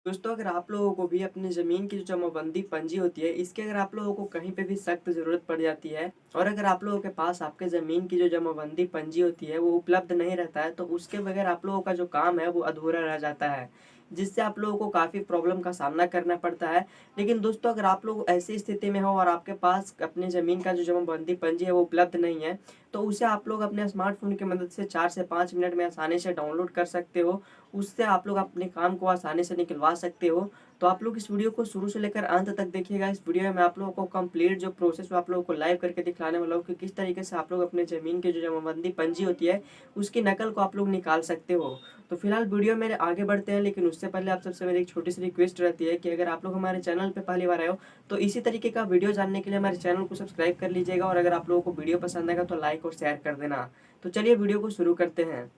दोस्तों, अगर आप लोगों को भी अपनी ज़मीन की जो जमाबंदी पंजी होती है, इसकी अगर आप लोगों को कहीं पे भी सख्त ज़रूरत पड़ जाती है और अगर आप लोगों के पास आपके ज़मीन की जो जमाबंदी पंजी होती है, वो उपलब्ध नहीं रहता है, तो उसके बगैर आप लोगों का जो काम है, वो अधूरा रह जाता है, जिससे आप लोगों को काफ़ी प्रॉब्लम का सामना करना पड़ता है। लेकिन दोस्तों, अगर आप लोग ऐसी स्थिति में हो और आपके पास अपनी ज़मीन का जो जमाबंदी पंजी है, वो उपलब्ध नहीं है, तो उसे आप लोग अपने स्मार्टफ़ोन की मदद से 4 से 5 मिनट में आसानी से डाउनलोड कर सकते हो। उससे आप लोग अपने काम को आसानी से निकलवा सकते हो। तो आप लोग इस वीडियो को शुरू से लेकर अंत तक देखिएगा। इस वीडियो में मैं आप लोगों को कंप्लीट जो प्रोसेस वो आप लोगों को लाइव करके दिखाने वाला हूँ कि किस तरीके से आप लोग अपने ज़मीन की जो जमाबंदी पंजी होती है, उसकी नकल को आप लोग निकाल सकते हो। तो फिलहाल वीडियो में आगे बढ़ते हैं, लेकिन उससे पहले आप सबसे मेरी एक छोटी-सी रिक्वेस्ट रहती है कि अगर आप लोग हमारे चैनल पे पहली बार आए हो, तो इसी तरीके का वीडियो जानने के लिए हमारे चैनल को सब्सक्राइब कर लीजिएगा और अगर आप लोगों को वीडियो पसंद आएगा तो लाइक और शेयर कर देना। तो चलिए वीडियो को शुरू करते हैं।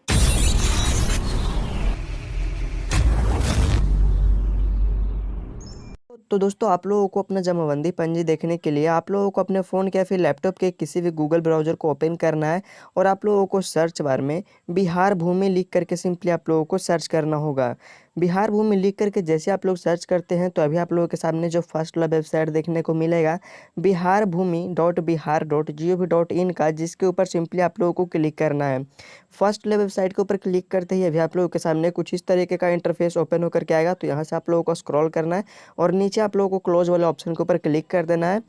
तो दोस्तों, आप लोगों को अपना जमाबंदी पंजी देखने के लिए आप लोगों को अपने फ़ोन के या फिर लैपटॉप के किसी भी गूगल ब्राउज़र को ओपन करना है और आप लोगों को सर्च बार में बिहार भूमि लिख करके सिंपली आप लोगों को सर्च करना होगा। बिहार भूमि लिख करके जैसे आप लोग सर्च करते हैं तो अभी आप लोगों के सामने जो फर्स्ट वाला वेबसाइट देखने को मिलेगा, Bihar Bhumi dot Bihar dot G O V dot in का, जिसके ऊपर सिंपली आप लोगों को क्लिक करना है। फर्स्ट वाले वेबसाइट के ऊपर क्लिक करते ही अभी आप लोगों के सामने कुछ इस तरीके का इंटरफेस ओपन होकर के आएगा। तो यहाँ से आप लोगों को स्क्रॉल करना है और नीचे आप लोगों को क्लोज वाले ऑप्शन के ऊपर क्लिक कर देना है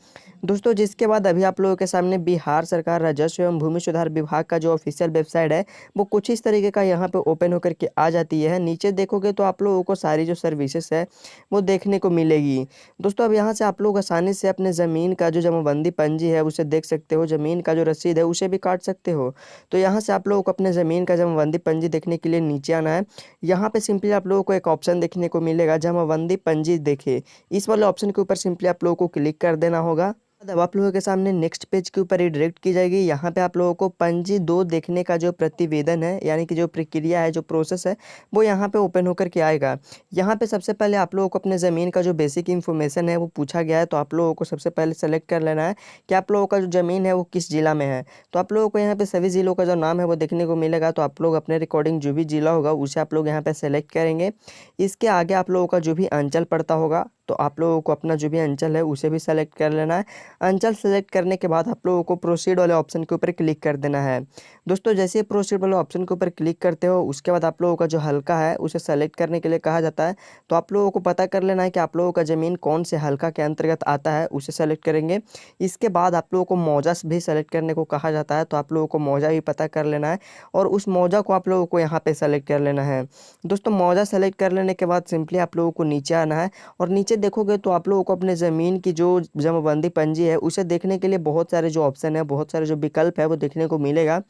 दोस्तों। जिसके बाद अभी आप लोगों के सामने बिहार सरकार राजस्व एवं भूमि सुधार विभाग का जो ऑफिशियल वेबसाइट है, वो कुछ इस तरीके का यहाँ पे ओपन होकर के आ जाती है। नीचे देखोगे तो आप लोगों को सारी जो सर्विसेज है वो देखने को मिलेगी दोस्तों। अब यहाँ से आप लोग आसानी से अपने ज़मीन का जो जमाबंदी पंजी है उसे देख सकते हो, ज़मीन का जो रसीद है उसे भी काट सकते हो। तो यहाँ से आप लोगों को अपने ज़मीन का जमाबंदी पंजी देखने के लिए नीचे आना है। यहाँ पे सिंपली आप लोगों को एक ऑप्शन देखने को मिलेगा, जमाबंदी पंजी देखे। इस वाले ऑप्शन के ऊपर सिंपली आप लोगों को क्लिक कर देना होगा। अब आप लोगों के सामने नेक्स्ट पेज के ऊपर रिडायरेक्ट की जाएगी। यहाँ पे आप लोगों को पंजी 2 देखने का जो प्रतिवेदन है, यानी कि जो प्रक्रिया है, जो प्रोसेस है, वो यहाँ पे ओपन होकर के आएगा। यहाँ पे सबसे पहले आप लोगों को अपने ज़मीन का जो बेसिक इन्फॉर्मेशन है वो पूछा गया है। तो आप लोगों को सबसे पहले सेलेक्ट कर लेना है कि आप लोगों का जो ज़मीन है वो किस जिला में है। तो आप लोगों को यहाँ पे सभी ज़िलों का जो नाम है वो देखने को मिलेगा। तो आप लोग अपने रिकॉर्डिंग जो भी ज़िला होगा उसे आप लोग यहाँ पे सेलेक्ट करेंगे। इसके आगे आप लोगों का जो भी अंचल पड़ता होगा, तो आप लोगों को अपना जो भी अंचल है उसे भी सेलेक्ट कर लेना है। अंचल सेलेक्ट करने के बाद आप लोगों को प्रोसीड वाले ऑप्शन के ऊपर क्लिक कर देना है दोस्तों। जैसे ही प्रोसीड वाले ऑप्शन के ऊपर क्लिक करते हो, उसके बाद आप लोगों का जो हल्का है उसे सेलेक्ट करने के लिए कहा जाता है। तो आप लोगों को पता कर लेना है कि आप लोगों का ज़मीन कौन से हल्का के अंतर्गत आता है, उसे सेलेक्ट करेंगे। इसके बाद आप लोगों को मौजा भी सेलेक्ट करने को कहा जाता है। तो आप लोगों को मौजा भी पता कर लेना है और उस मौजा को आप लोगों को यहाँ पे सेलेक्ट कर लेना है दोस्तों। मौजा सेलेक्ट कर लेने के बाद सिंपली आप लोगों को नीचे आना है और नीचे देखोगे तो आप लोगों को अपने ज़मीन की जो जमाबंदी पंजी है उसे देखने के लिए बहुत सारे जो ऑप्शन है, बहुत सारे जो विकल्प है वो देखने को मिलेगा।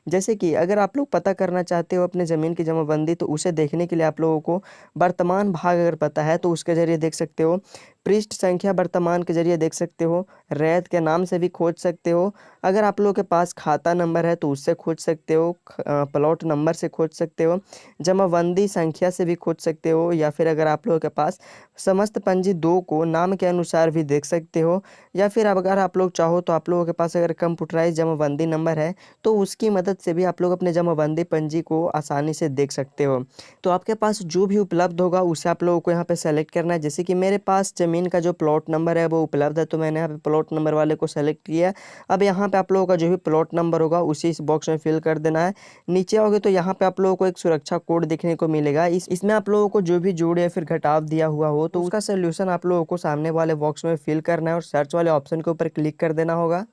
जैसे कि अगर आप लोग पता करना चाहते हो अपने ज़मीन की जमाबंदी, तो उसे देखने के लिए आप लोगों को वर्तमान भाग अगर पता है तो उसके ज़रिए देख सकते हो। पृष्ठ संख्या वर्तमान के ज़रिए देख सकते हो। रैयत के नाम से भी खोज सकते हो। अगर आप लोगों के पास खाता नंबर है तो उससे खोज सकते हो। प्लॉट नंबर से खोज सकते हो। जमाबंदी संख्या से भी खोज सकते हो, या फिर अगर आप लोगों के पास समस्त पंजी 2 को नाम के अनुसार भी देख सकते हो, या फिर अब अगर आप लोग चाहो तो आप लोगों के पास अगर कंप्यूटराइज जमाबंदी नंबर है तो उसकी मदद से भी आप लोग अपने जमाबंदी पंजी को आसानी से देख सकते हो। तो आपके पास जो भी उपलब्ध होगा उसे आप लोगों को यहाँ पे सेलेक्ट करना है। जैसे कि मेरे पास ज़मीन का जो प्लॉट नंबर है वो उपलब्ध है, तो मैंने यहाँ पे प्लॉट नंबर वाले को सेलेक्ट किया। अब यहाँ पे आप लोगों का जो भी प्लॉट नंबर होगा उसी इस बॉक्स में फिल कर देना है। नीचे आओगे तो यहाँ पे आप लोगों को एक सुरक्षा कोड देखने को मिलेगा। इसमें आप लोगों को जो भी जोड़ या फिर घटाव दिया हुआ हो तो उसका सोल्यूशन आप लोगों को सामने वाले बॉक्स में फिल करना है और सर्च वाले ऑप्शन के ऊपर क्लिक कर देना होगा।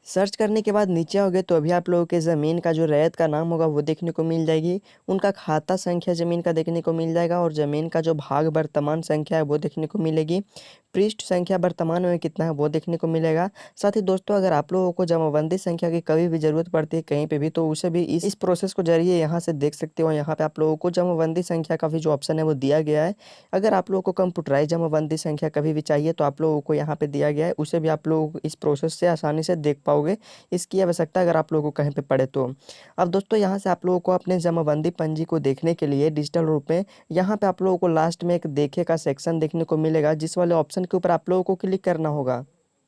सर्च करने के बाद नीचे आओगे तो अभी आप लोगों के ज़मीन का जो रैयत का नाम होगा वो देखने को मिल जाएगी। उनका खाता संख्या ज़मीन का देखने को मिल जाएगा और ज़मीन का जो भाग वर्तमान संख्या है वो देखने को मिलेगी। पृष्ठ संख्या वर्तमान में कितना है वो देखने को मिलेगा। साथ ही दोस्तों, अगर आप लोगों को जमाबंदी संख्या की कभी भी ज़रूरत पड़ती है कहीं पे भी, तो उसे भी इस प्रोसेस को जरिए यहाँ से देख सकते हो। यहाँ पे आप लोगों को जमाबंदी संख्या का भी जो ऑप्शन है वो दिया गया है। अगर आप लोगों को कंप्यूटराइज जमाबंदी संख्या कभी भी चाहिए तो आप लोगों को यहाँ पे दिया गया है, उसे भी आप लोगों को इस प्रोसेस से आसानी से देख पाओगे। इसकी आवश्यकता अगर आप लोगों को कहीं पे पड़े तो। अब दोस्तों, यहाँ से आप लोगों को अपने जमाबंदी पंजी को देखने के लिए डिजिटल रूप में यहाँ पे आप लोगों को लास्ट में एक देखे का सेक्शन देखने को मिलेगा, जिस वाले ऑप्शन के ऊपर आप लोगों को क्लिक करना होगा।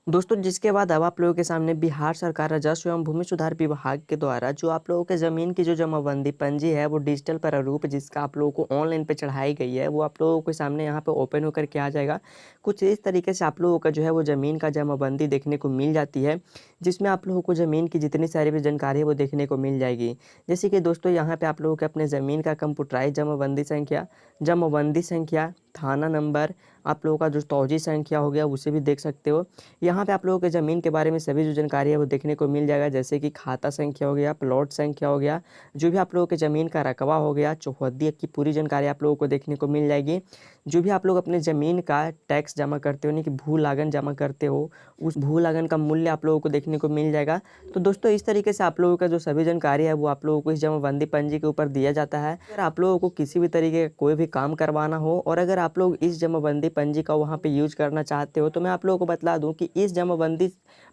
दोस्तों जिसके बाद अब आप लोगों के सामने बिहार सरकार राजस्व एवं भूमि सुधार विभाग के द्वारा जो आप लोगों के ज़मीन की जो जमाबंदी पंजी है वो डिजिटल प्रारूप जिसका आप लोगों को ऑनलाइन पे चढ़ाई गई है वो आप लोगों के सामने यहाँ पे ओपन होकर के आ जाएगा। कुछ इस तरीके से आप लोगों का जो है वो ज़मीन का जमाबंदी देखने को मिल जाती है, जिसमें आप लोगों को ज़मीन की जितनी सारी भी जानकारी है वो देखने को मिल जाएगी। जैसे कि दोस्तों यहाँ पे आप लोगों के अपने ज़मीन का कंप्यूटराइज जमाबंदी संख्या, थाना नंबर, आप लोगों का जो तौजी संख्या हो गया उसे भी देख सकते हो। यहाँ पे आप लोगों के ज़मीन के बारे में सभी जो जानकारी है वो देखने को मिल जाएगा, जैसे कि खाता संख्या हो गया, प्लॉट संख्या हो गया, जो भी आप लोगों के ज़मीन का रकबा हो गया, चौहद्दी की पूरी जानकारी आप लोगों को देखने को मिल जाएगी। जो भी आप लोग अपने ज़मीन का टैक्स जमा करते हो यानी कि भू लागन जमा करते हो, उस भू लागन का मूल्य आप लोगों को देखने को मिल जाएगा। तो दोस्तों इस तरीके से आप लोगों का जो सभी जानकारी है वो आप लोगों को इस जमाबंदी पंजी के ऊपर दिया जाता है। अगर आप लोगों को किसी भी तरीके का कोई भी काम करवाना हो और अगर आप लोग इस जमाबंदी पंजी का वहाँ पे यूज करना चाहते हो तो मैं आप लोगों को बतला दूं कि इस जमाबंदी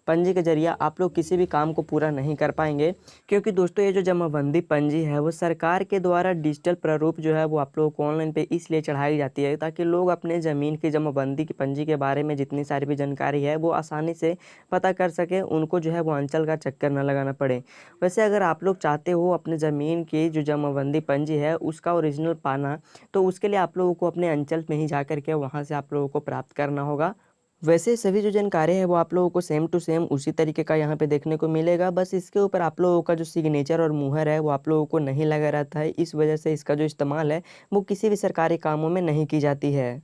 पंजी के जरिए आप लोग किसी भी काम को पूरा नहीं कर पाएंगे, क्योंकि दोस्तों ये जो जमाबंदी पंजी है वो सरकार के द्वारा डिजिटल प्रारूप जो है वो आप लोगों को ऑनलाइन पे इसलिए चढ़ाई जाती है ताकि लोग अपने ज़मीन की जमाबंदी की पंजी के बारे में जितनी सारी भी जानकारी है वो आसानी से पता कर सकें, उनको जो है वो अंचल का चक्कर न लगाना पड़े। वैसे अगर आप लोग चाहते हो अपने ज़मीन की जो जमाबंदी पंजी है उसका ओरिजिनल पाना, तो उसके लिए आप लोगों को अपने अंचल में ही जा कर के वहाँ से आप लोगों को प्राप्त करना होगा। वैसे सभी जो जानकारी है वो आप लोगों को सेम टू सेम उसी तरीके का यहाँ पे देखने को मिलेगा, बस इसके ऊपर आप लोगों का जो सिग्नेचर और मुहर है वो आप लोगों को नहीं लगा रहता है, इस वजह से इसका जो इस्तेमाल है वो किसी भी सरकारी कामों में नहीं की जाती है।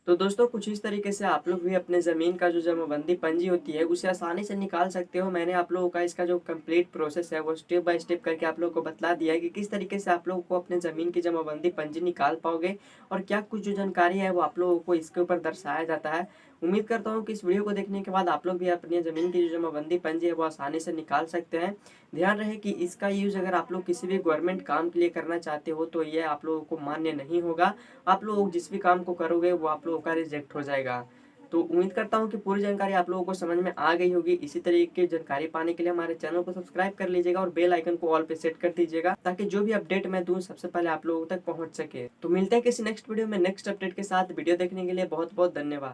तो दोस्तों कुछ इस तरीके से आप लोग भी अपने ज़मीन का जो जमाबंदी पंजी होती है उसे आसानी से निकाल सकते हो। मैंने आप लोगों का इसका जो कंप्लीट प्रोसेस है वो स्टेप बाय स्टेप करके आप लोगों को बतला दिया है कि किस तरीके से आप लोगों को अपने ज़मीन की जमाबंदी पंजी निकाल पाओगे और क्या कुछ जो जानकारी है वो आप लोगों को इसके ऊपर दर्शाया जाता है। उम्मीद करता हूँ कि इस वीडियो को देखने के बाद आप लोग भी अपनी ज़मीन की जो जमाबंदी पंजी है वो आसानी से निकाल सकते हैं। ध्यान रहे कि इसका यूज़ अगर आप लोग किसी भी गवर्नमेंट काम के लिए करना चाहते हो तो ये आप लोगों को मान्य नहीं होगा। आप लोग जिस भी काम को करोगे वो आप लोगों का रिजेक्ट हो जाएगा। तो उम्मीद करता हूँ कि पूरी जानकारी आप लोगों को समझ में आ गई होगी। इसी तरीके की जानकारी पाने के लिए हमारे चैनल को सब्सक्राइब कर लीजिएगा और बेल आइकन को ऑल पे सेट कर दीजिएगा ताकि जो भी अपडेट मैं दूं सबसे पहले आप लोगों तक पहुंच सके। तो मिलते हैं किसी नेक्स्ट वीडियो में नेक्स्ट अपडेट के साथ। वीडियो देखने के लिए बहुत बहुत धन्यवाद।